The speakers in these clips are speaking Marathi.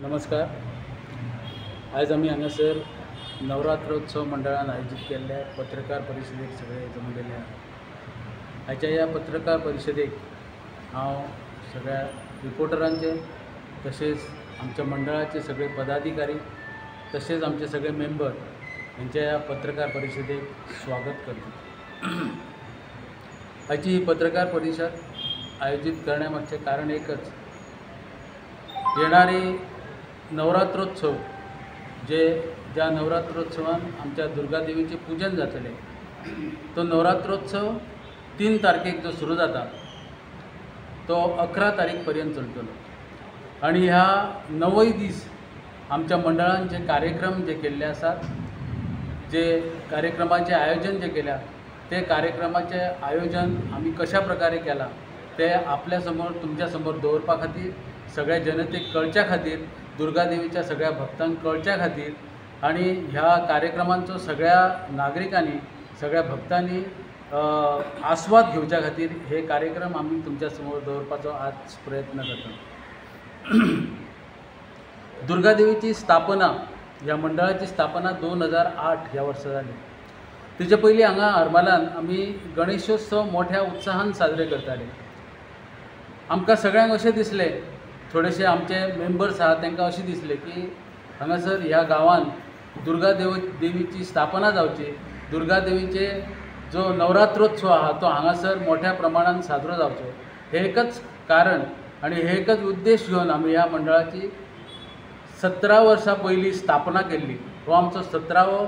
नमस्कार. आज आम्ही हांगासर नवरात्रोत्सव मंडळान आयोजित केल्ल्या पत्रकार परिशदेक सगळे जमलेले आहात. आजच्या ह्या पत्रकार परिशदेक हांव सगळ्या रिपोर्टरांचे तसेच आमच्या मंडळाचे सगळे पदाधिकारी तसेच आमचे सगळे मेंबर यांच्या ह्या पत्रकार परिशदेक स्वागत करतो. आजची ही पत्रकार परिषद आयोजित करण्यामागचे कारण एकच, येणारी नवरात्रोत्सव ज्या नवरात्रोत्सवान आमच्या दुर्गादेवीचे पूजन जातले, तो नवरात्रोत्सव 3 तारखेक जो सुरू जाता तो 11 तारीख पर्यंत चलतलो. आणि ह्या 9 दीस आमच्या मंडळान जे कार्यक्रम जे केल्ले आसात, जे कार्यक्रमाचे आयोजन जे केल्या, ते कार्यक्रमाचे आयोजन आम्ही कशा प्रकारे केला ते आपल्या समोर तुमच्या समोर दवरपा खातीर, सगळ्या जनतेक कळच्या खातीर, दुर्गादेवीच्या सगळ्या भक्तांक कळच्या खातीर आणि ह्या कार्यक्रमांचो सगळ्या नागरिकांनी, सगळ्या भक्तांनी आस्वाद घेवच्या खातीर हे कार्यक्रम आम्ही तुमच्या समोर दवरपाचो आज प्रयत्न करता. दुर्गादेवीची स्थापना, ह्या मंडळाची स्थापना 2008 ह्या वर्सा जाली. तेचे पयलीं हांगा हरमलान आमी गणेशोत्सव मोठ्या उत्साहान साजरे करताले. आमकां सगळ्यांक अशें दिसलें, थोडेशे आमचे मेंबर्स आहात तांकां अशें दिसलें की हांगासर ह्या गांवांत देवीची स्थापना जावची, दुर्गादेवीचे जो नवरात्रोत्सव आहा तो हांगासर मोठ्या प्रमाणात साजरो जावचो, हे एकच कारण आणि हे एकच उद्देश घेवन आमी ह्या मंडळाची 17 वर्सां पयलीं स्थापना केल्ली. हो आमचो 17वो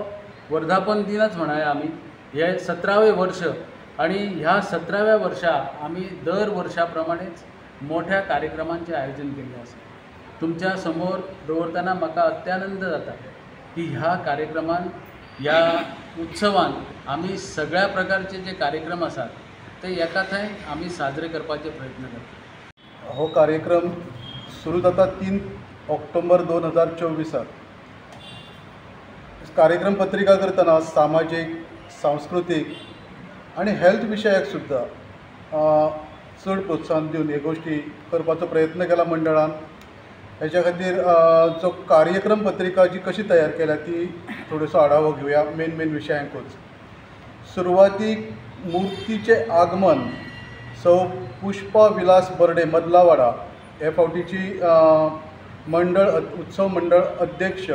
वर्धापन दिनच म्हणाया आमी. हे 17वें वर्ष आणि ह्या 17व्या वर्सा आमी दर वर्षा प्रमाणेच मोठ्या कार्यक्रमांचे आयोजन केल्लें आसा. तुमच्या समोर दवरतना म्हाका अत्यानंद जाता की ह्या कार्यक्रमान, ह्या उत्सवान आमी सगळ्या प्रकारचे जे कार्यक्रम आसात ते एका थंय आमी साजरे करपाचे प्रयत्न करता. हो कार्यक्रम सुरू जाता 3 ऑक्टोबर 2024. कार्यक्रम पत्रिका करतना सामाजीक, सांस्कृतिक आणि हेल्थ विशयाक सुद्धा चड प्रोत्साहन दिवन हे गोष्टी करपाचो प्रयत्न केला मंडळान. हेच्या खातीर जो कार्यक्रम पत्रिका जी कशी तयार केल्या ती थोडोसो आढावो घेवया मेन विशयांकूच. सुरवातीक मुर्तीचे आगमन सौ पुष्पा विलास बर्डे मदलावाडा हे फावटीची मंडळ उत्सव मंडळ अध्यक्ष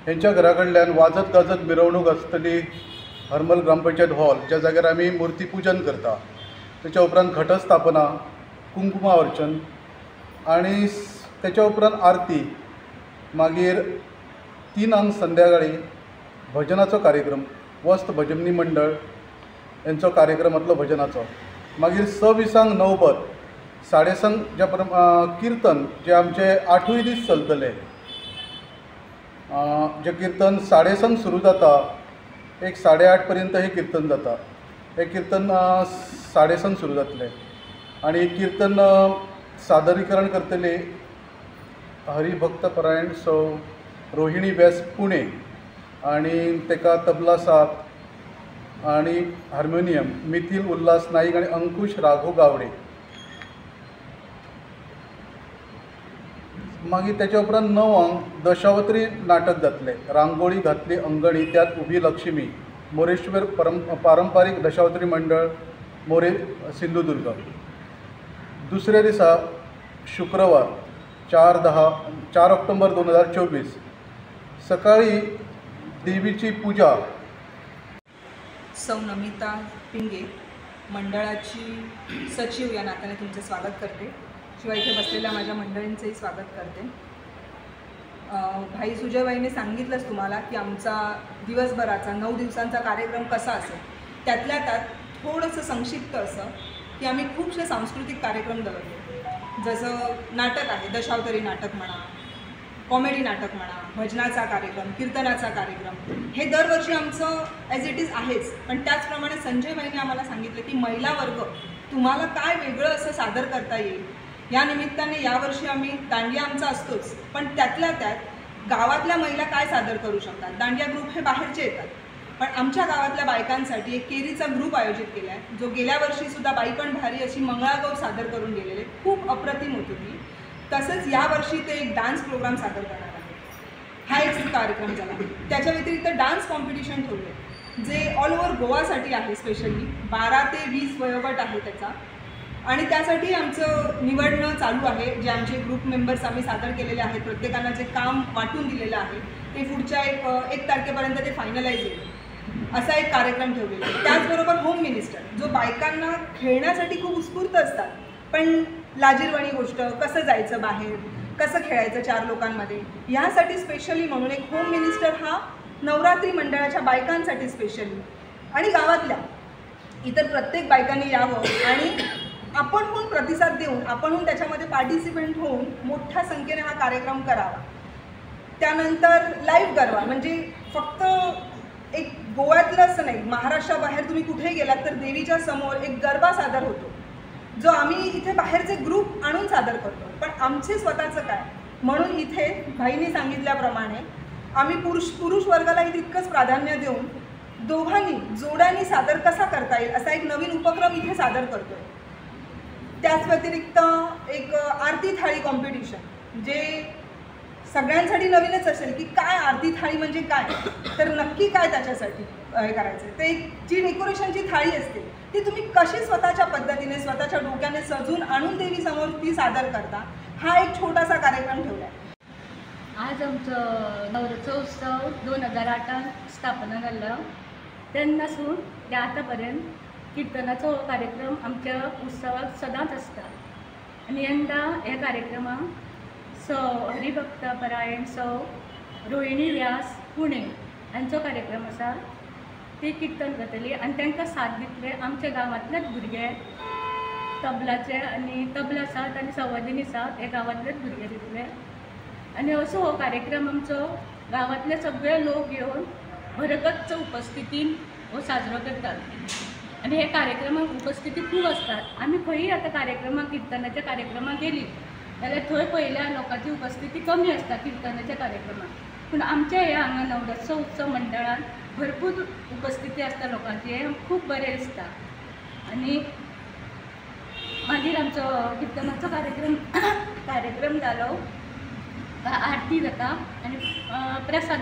हेंच्या घरा कडल्यान वाजत गाजत मिरवणूक आसतली हरमल ग्रामपंचायत हॉल, ज्या जाग्यार आमी मुर्ती पूजन करता. त्याच्या उपरांत घटस्थापना, कुंकुमार्चन आणि त्याच्या उपरांत आरती, मागीर 3 संध्याकाळी भजनाचो कार्यक्रम, वस्त भजनी मंडळ यांचो कार्यक्रम आसलो भजनाचो. मागीर 26 नवबत, 6:30 ज्या कीर्तन जे आमचे 8 दीस चलतले. जे कीर्तन 6:30 सुरू जाता, एक 8:30 पर्यंत हे कीर्तन जाता. हे कीर्तन 6:30 सुरू जातले आणि कीर्तन सादरीकरण करतले हरिभक्तपरायण सौ रोहिणी व्यास पुणे आणि तेका तबला साथ आणि हार्मोनियम मिथिल उल्हास नाईक आणि अंकुश राघव गावडे. मागीर त्याच्या उपरांत 9 दशावत्री नाटक जातले. रांगोळी घातली अंगणी त्यात उभी लक्ष्मी, मोरेश्वर पारंपारीक दशावत्री मंडळ मोरे सिंधुदुर्ग. दुसऱ्या दिसा शुक्रवार 4 ऑक्टोबर 2024 सकाळी देवीची पूजा. सौ नमिता पिंगे, मंडळाची सचिव या नात्याने तुमचे स्वागत करते. शिवाय इथे बसलेल्या माझ्या मंडळींचंही स्वागत करते. भाई सुजयबाईंनी सांगितलंच तुम्हाला की आमचा दिवसभराचा 9 दिवसांचा कार्यक्रम कसा असेल. त्यातल्या त्यात थोडंसं संक्षिप्त असं की आम्ही खूपसे सांस्कृतिक कार्यक्रम दवरले. जसं नाटक आहे, दशावतारी नाटक म्हणा, कॉमेडी नाटक म्हणा, भजनाचा कार्यक्रम, कीर्तनाचा कार्यक्रम, हे दरवर्षी आमचं ॲज इट इज आहेच. पण त्याचप्रमाणे संजयबाईंनी आम्हाला सांगितलं की महिला वर्ग तुम्हाला काय वेगळं असं सादर करता येईल. या निमित्ताने यावर्षी आम्ही दांडिया आमचा असतोच, पण त्यातल्या त्यात गावातल्या महिला काय सादर करू शकतात. दांडिया ग्रुप हे बाहेरचे येतात, पण आमच्या गावातल्या बायकांसाठी एक केरीचा ग्रुप आयोजित केला आहे, जो गेल्या वर्षीसुद्धा बाई पण भारी अशी मंगळागौर सादर करून गेलेले. खूप अप्रतिम होती ती. तसंच यावर्षी ते एक डान्स प्रोग्राम सादर करणार आहे. हा एक कार्यक्रम झाला. त्याच्या व्यतिरिक्त डान्स कॉम्पिटिशन ठेवले जे ऑल ओव्हर गोवासाठी आहे. स्पेशली 12 ते 20 वयोगट आहे त्याचा, आणि त्यासाठी आमचं निवडणं चालू आहे. जे आमचे ग्रुप मेंबर्स आम्ही सादर केलेले आहेत, प्रत्येकांना जे काम वाटून दिलेलं आहे ते पुढच्या एक तारखेपर्यंत ते फायनलाइज होईल असा एक कार्यक्रम ठेवलेला आहे. त्याचबरोबर होम मिनिस्टर, जो बायकांना खेळण्यासाठी खूप उत्स्फूर्त असतात, पण लाजिरवाणी गोष्ट, कसं जायचं बाहेर, कसं खेळायचं 4 लोकांमध्ये, ह्यासाठी स्पेशली म्हणून एक होम मिनिस्टर हा नवरात्री मंडळाच्या बायकांसाठी स्पेशली, आणि गावातल्या इतर प्रत्येक बायकांनी यावं आणि आपणहून प्रतिसाद देऊन, आपणहून त्याच्यामध्ये पार्टिसिपेंट होऊन मोठ्या संख्येने हा कार्यक्रम करावा. त्यानंतर लाईव्ह गरबा, म्हणजे फक्त एक गोव्यातलं असं नाही, महाराष्ट्राबाहेर तुम्ही कुठे गेलात तर देवीच्या समोर एक गरबा सादर होतो, जो आम्ही इथे बाहेरचे ग्रुप आणून सादर करतो. पण आमचे स्वतःचं काय, म्हणून इथे भाईंनी सांगितल्याप्रमाणे आम्ही पुरुष वर्गालाही तितकंच प्राधान्य देऊन दोघांनी जोड्यांनी सादर कसा करता येईल असा एक नवीन उपक्रम इथे सादर करतोय. त्याच व्यतिरिक्त एक आरती थाळी कॉम्पिटिशन, जे सगळ्यांसाठी नवीनच असेल की काय आरती थाळी म्हणजे काय, तर नक्की काय त्याच्यासाठी हे करायचं. ते जी डेकोरेशनची थाळी असते ती तुम्ही कशी स्वतःच्या पद्धतीने स्वतःच्या डोक्याने सजून आणून देवीसमोर ती सादर करता, हा एक छोटासा कार्यक्रम ठेवला आहे. आज आमचं नवरात्र उत्सव 2008 स्थापना झाला. तेन्नासून ते आतापर्यंत किर्तनाचो कार्यक्रम आमच्या उत्सवात सदांच आसता. आनी यंदा ह्या कार्यक्रमाक हरिभक्त परायण रोहिणी व्यास पुणे हांचो कार्यक्रम आसा. ती कीर्तन करतली आनी तांकां साथ दितले आमच्या गांवांतलेच भुरगे, तबलाचे आनी तबला साथ आनी संवादिनी साथ हे गांवांतलेच भुरगे दितले. आनी असो हो कार्यक्रम आमचो गांवांतले सगळे लोक येवन भरगच्च उपस्थितीन हो साजरो करतात. आनी हे कार्यक्रमाक उपस्थिती खूब आसतात. आमी खंयी आतां कार्यक्रमाक किर्तनाच्या कार्यक्रमाक गेली जाल्यार थंय पयल्या लोकांची उपस्थिती कमी आसता किर्तनाच्या कार्यक्रमाक, पूण आमच्या ह्या हांगा नवरात्र उत्सव मंडळान भरपूर उपस्थिती आसता लोकांची. हें खूब बरें दिसता. आनी मागीर आमचो किर्तनाचो कार्यक्रम जालो, आरती जाता आनी प्रसाद